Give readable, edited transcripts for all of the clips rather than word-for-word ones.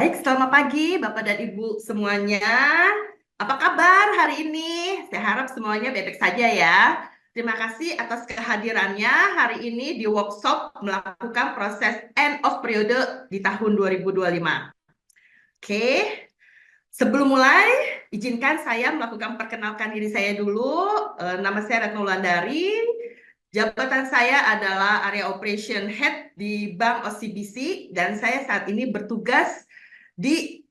Baik, selamat pagi Bapak dan Ibu semuanya. Apa kabar hari ini? Saya harap semuanya baik-baik saja ya. Terima kasih atas kehadirannya hari ini di workshop melakukan proses end of periode di tahun 2025. Oke, sebelum mulai, izinkan saya melakukan perkenalkan diri saya dulu. Nama saya Retno Wulandari. Jabatan saya adalah Area Operation Head di Bank OCBC dan saya saat ini bertugas di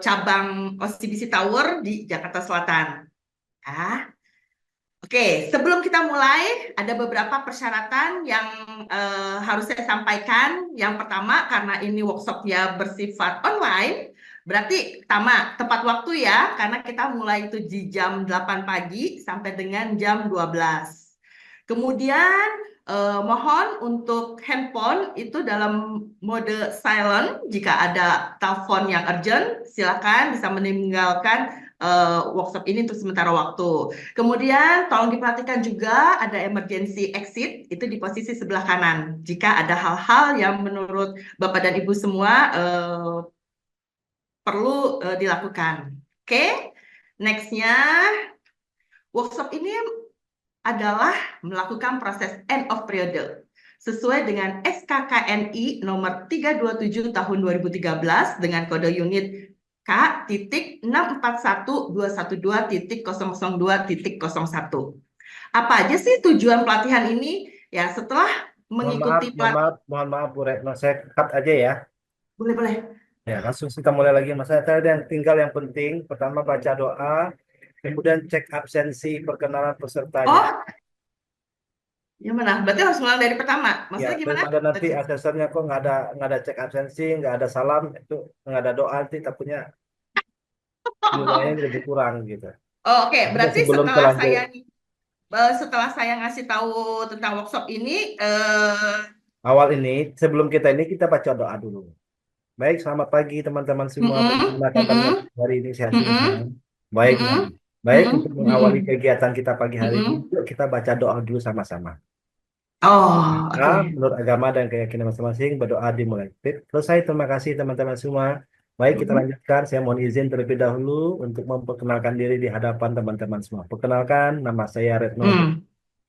cabang OCBC Tower di Jakarta Selatan. Ah, Oke, sebelum kita mulai, ada beberapa persyaratan yang harus saya sampaikan. Yang pertama, karena ini workshopnya bersifat online, berarti pertama, tepat waktu ya, karena kita mulai itu di jam 8 pagi sampai dengan jam 12. Kemudian, mohon untuk handphone itu dalam mode silent. Jika ada telepon yang urgent, silakan bisa meninggalkan workshop ini untuk sementara waktu. Kemudian tolong diperhatikan juga ada emergency exit itu di posisi sebelah kanan. Jika ada hal-hal yang menurut Bapak dan Ibu semua perlu dilakukan. Oke, nextnya workshop ini adalah melakukan proses end of period sesuai dengan SKKNI nomor 327 tahun 2013 dengan kode unit K.21212.002.1. Apa aja sih tujuan pelatihan ini? Ya, setelah Mohon maaf, mengikuti mohon maaf, mohon maaf Bu Retno, saya cut aja ya. boleh-boleh. Ya, langsung kita mulai lagi. Mas, saya tadi yang tinggal yang penting, pertama baca doa, kemudian cek absensi perkenalan pesertanya. Oh, yang mana? Berarti harus mulai dari pertama. Ya, Maksudnya gimana? daripada nanti Tadi. asesornya kok nggak ada cek absensi, nggak ada salam, itu nggak ada doa, nanti takutnya nilainya lebih kurang gitu. Oh, oke, Jadi berarti sebelum terlanjur setelah saya ngasih tahu tentang workshop ini, awal ini, sebelum kita ini kita baca doa dulu. Baik, selamat pagi teman-teman semua. mm-mm, Bagaimana kabarnya mm-mm, hari ini sehat semua? mm-mm, Baik, nah. mm-mm, Baik, untuk mm-mm, mengawali mm-mm, kegiatan kita pagi hari ini, mm-mm. yuk kita baca doa dulu sama-sama. Oh, Nah, oke. menurut agama dan keyakinan masing-masing, berdoa dimulai. Selesai, terima kasih teman-teman semua. Baik, kita Mm-mm, lanjutkan. Saya mohon izin terlebih dahulu untuk memperkenalkan diri di hadapan teman-teman semua. Perkenalkan, nama saya Retno. mm,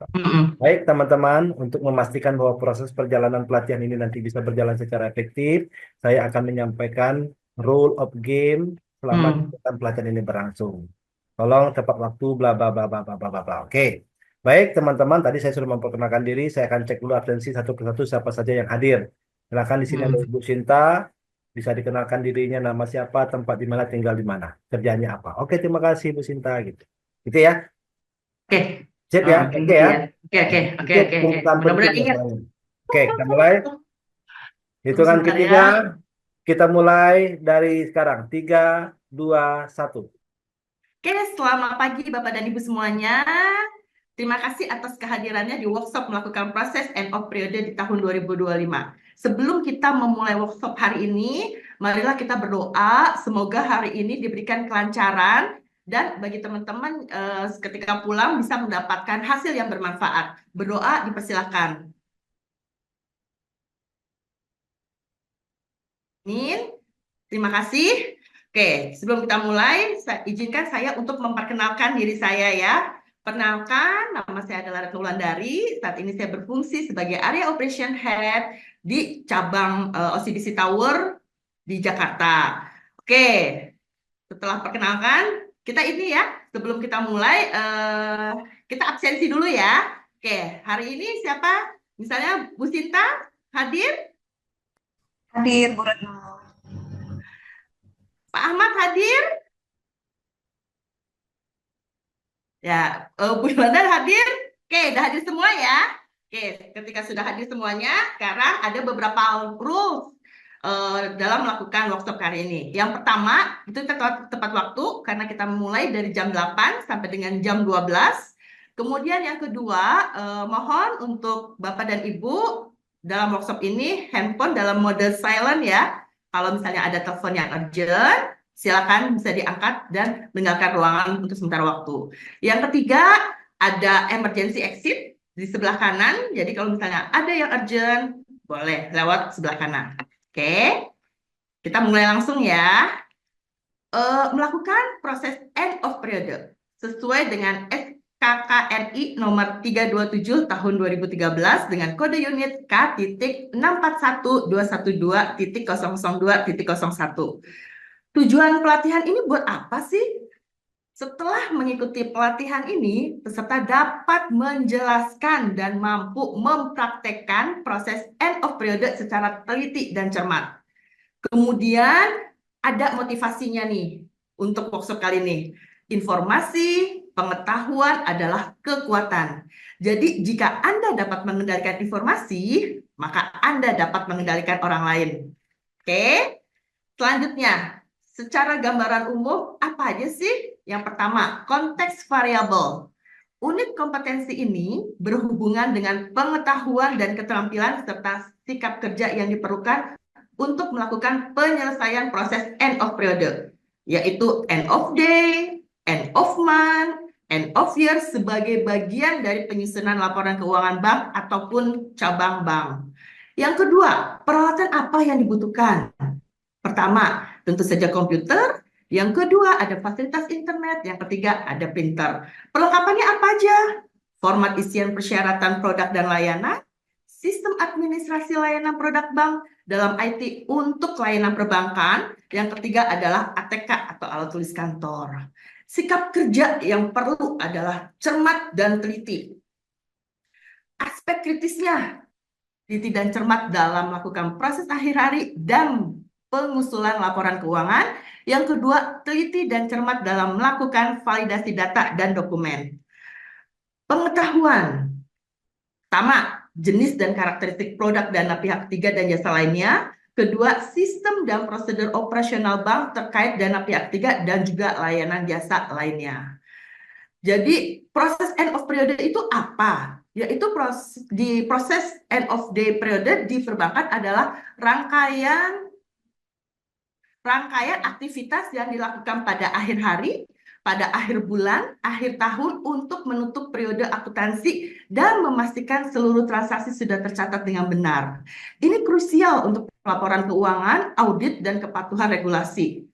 mm-mm, Baik, teman-teman, untuk memastikan bahwa proses perjalanan pelatihan ini nanti bisa berjalan secara efektif, saya akan menyampaikan rule of game selama mm. kegiatan pelatihan ini berlangsung. Tolong tepat waktu, bla bla bla bla bla bla bla bla. Oke. Baik, teman-teman, tadi saya sudah memperkenalkan diri, saya akan cek dulu absensi satu persatu siapa saja yang hadir. Silakan di sini ada Mm. Ibu Sinta, bisa dikenalkan dirinya, nama siapa, tempat di mana, tinggal di mana, kerjanya apa. Oke, terima kasih Bu Sinta gitu. Gitu ya. Oke. Sip Oh, ya, kayak oke gitu ya. ya. Oke, oke, oke, Itu oke, oke. pembukaan penting Mudah-mudahan ingat. masalahnya. Oke, kita mulai. Tunggu Hitungan sebentar ya. ketiga, kita mulai dari sekarang. Tiga, dua, satu. Oke, selamat pagi Bapak dan Ibu semuanya. Terima kasih atas kehadirannya di workshop melakukan proses end of periode di tahun 2025. Sebelum kita memulai workshop hari ini, marilah kita berdoa semoga hari ini diberikan kelancaran dan bagi teman-teman ketika pulang bisa mendapatkan hasil yang bermanfaat. Berdoa dipersilakan. Amin. Terima kasih. Oke, sebelum kita mulai, izinkan saya untuk memperkenalkan diri saya ya. Perkenalkan, nama saya adalah Retno Wulandari. Saat ini saya berfungsi sebagai Area Operation Head di cabang OCBC Tower di Jakarta. Oke, setelah perkenalkan, kita ini ya, sebelum kita mulai, kita absensi dulu ya. Oke, hari ini siapa? Misalnya Bu Sinta hadir, Hadir, Bu Retno. Pak Ahmad hadir, ya, Bu Yolanda hadir. Oke, udah hadir semua ya. Oke, ketika sudah hadir semuanya, sekarang ada beberapa rules dalam melakukan workshop hari ini. Yang pertama, itu tepat waktu karena kita mulai dari jam 8 sampai dengan jam 12. Kemudian yang kedua, mohon untuk Bapak dan Ibu dalam workshop ini handphone dalam mode silent ya. Kalau misalnya ada telepon yang urgent, silakan bisa diangkat dan meninggalkan ruangan untuk sementara waktu. Yang ketiga, ada emergency exit di sebelah kanan. Jadi kalau misalnya ada yang urgent, boleh lewat sebelah kanan. Oke. Kita mulai langsung ya. Melakukan proses end of period sesuai dengan SKKNI nomor 327 tahun 2013 dengan kode unit K.641212.002.01. Tujuan pelatihan ini buat apa sih? Setelah mengikuti pelatihan ini, peserta dapat menjelaskan dan mampu mempraktekkan proses end of period secara teliti dan cermat. Kemudian ada motivasinya nih untuk workshop kali ini. Informasi, pengetahuan adalah kekuatan. Jadi jika Anda dapat mengendalikan informasi, maka Anda dapat mengendalikan orang lain. Oke, selanjutnya, secara gambaran umum, apa aja sih? Yang pertama, konteks variabel. Unit kompetensi ini berhubungan dengan pengetahuan dan keterampilan serta sikap kerja yang diperlukan untuk melakukan penyelesaian proses end of period, yaitu end of day, end of month, end of year sebagai bagian dari penyusunan laporan keuangan bank ataupun cabang bank. Yang kedua, peralatan apa yang dibutuhkan? Pertama, tentu saja komputer. Yang kedua, ada fasilitas internet. Yang ketiga, ada printer. Perlengkapannya apa aja? Format isian persyaratan produk dan layanan, sistem administrasi layanan produk bank dalam IT untuk layanan perbankan. Yang ketiga adalah ATK atau alat tulis kantor. Sikap kerja yang perlu adalah cermat dan teliti. Aspek kritisnya, teliti dan cermat dalam melakukan proses akhir hari dan pengusulan laporan keuangan. Yang kedua, teliti dan cermat dalam melakukan validasi data dan dokumen. Pengetahuan. Pertama, jenis dan karakteristik produk dana pihak ketiga dan jasa lainnya. Kedua, sistem dan prosedur operasional bank terkait dana pihak ketiga dan juga layanan jasa lainnya. Jadi, proses end of period itu apa? Yaitu proses end of day period di perbankan adalah rangkaian aktivitas yang dilakukan pada akhir hari, pada akhir bulan, akhir tahun untuk menutup periode akuntansi dan memastikan seluruh transaksi sudah tercatat dengan benar. Ini krusial untuk laporan keuangan, audit, dan kepatuhan regulasi.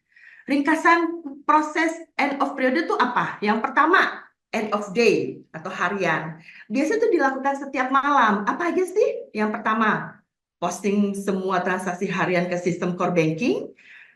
Ringkasan proses end of period itu apa? Yang pertama, end of day atau harian. Biasanya itu dilakukan setiap malam. Apa aja sih? Yang pertama, posting semua transaksi harian ke sistem core banking,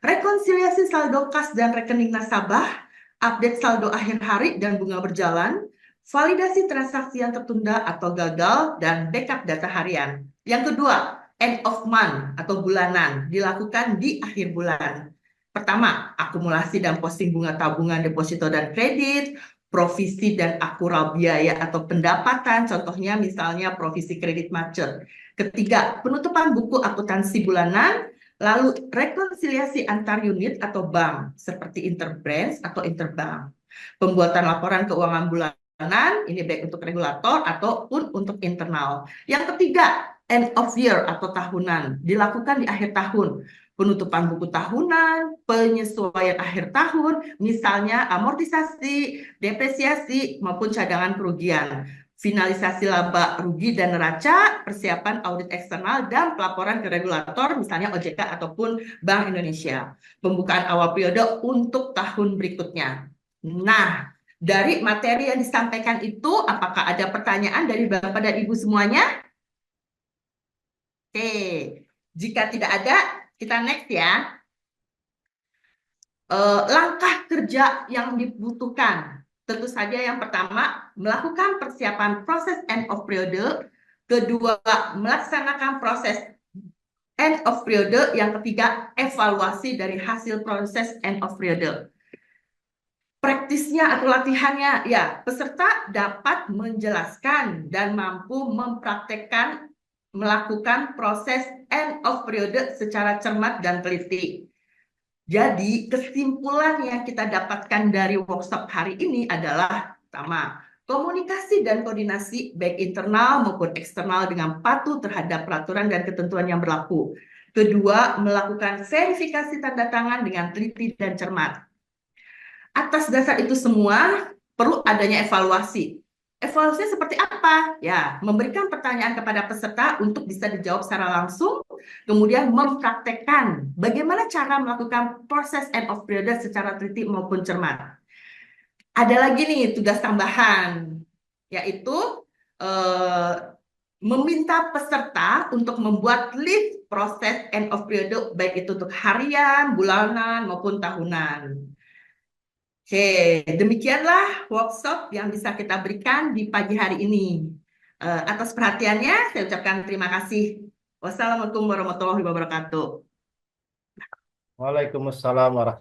rekonsiliasi saldo kas dan rekening nasabah, update saldo akhir hari dan bunga berjalan, validasi transaksi yang tertunda atau gagal, dan backup data harian. Yang kedua, end of month atau bulanan, dilakukan di akhir bulan. Pertama, akumulasi dan posting bunga tabungan, deposito dan kredit, provisi dan akural biaya atau pendapatan, contohnya misalnya provisi kredit macet. Ketiga, penutupan buku akuntansi bulanan, lalu rekonsiliasi antar unit atau bank seperti interbranch atau interbank. Pembuatan laporan keuangan bulanan, ini baik untuk regulator ataupun untuk internal. Yang ketiga, end of year atau tahunan, dilakukan di akhir tahun. Penutupan buku tahunan, penyesuaian akhir tahun, misalnya amortisasi, depresiasi, maupun cadangan kerugian. Finalisasi laba rugi dan neraca, persiapan audit eksternal, dan pelaporan ke regulator, misalnya OJK ataupun Bank Indonesia. Pembukaan awal periode untuk tahun berikutnya. Nah, dari materi yang disampaikan itu, apakah ada pertanyaan dari Bapak dan Ibu semuanya? Oke, jika tidak ada, kita next ya. Langkah kerja yang dibutuhkan. Tentu saja yang pertama, melakukan persiapan proses end of period. Kedua, melaksanakan proses end of period. Yang ketiga, evaluasi dari hasil proses end of period. Praktisnya atau latihannya, ya, peserta dapat menjelaskan dan mampu mempraktekkan melakukan proses end of period secara cermat dan teliti. Jadi, kesimpulan yang kita dapatkan dari workshop hari ini adalah, pertama, komunikasi dan koordinasi baik internal maupun eksternal dengan patuh terhadap peraturan dan ketentuan yang berlaku. Kedua, melakukan verifikasi tanda tangan dengan teliti dan cermat. Atas dasar itu semua, perlu adanya evaluasi. Evaluasinya seperti apa? Ya, memberikan pertanyaan kepada peserta untuk bisa dijawab secara langsung, kemudian mempraktekkan bagaimana cara melakukan proses end of period secara teliti maupun cermat. Ada lagi nih tugas tambahan, yaitu eh, meminta peserta untuk membuat list proses end of period, baik itu untuk harian, bulanan, maupun tahunan. Oke, demikianlah workshop yang bisa kita berikan di pagi hari ini. Atas perhatiannya, saya ucapkan terima kasih. Wassalamualaikum warahmatullahi wabarakatuh. Waalaikumsalam warahmatullahi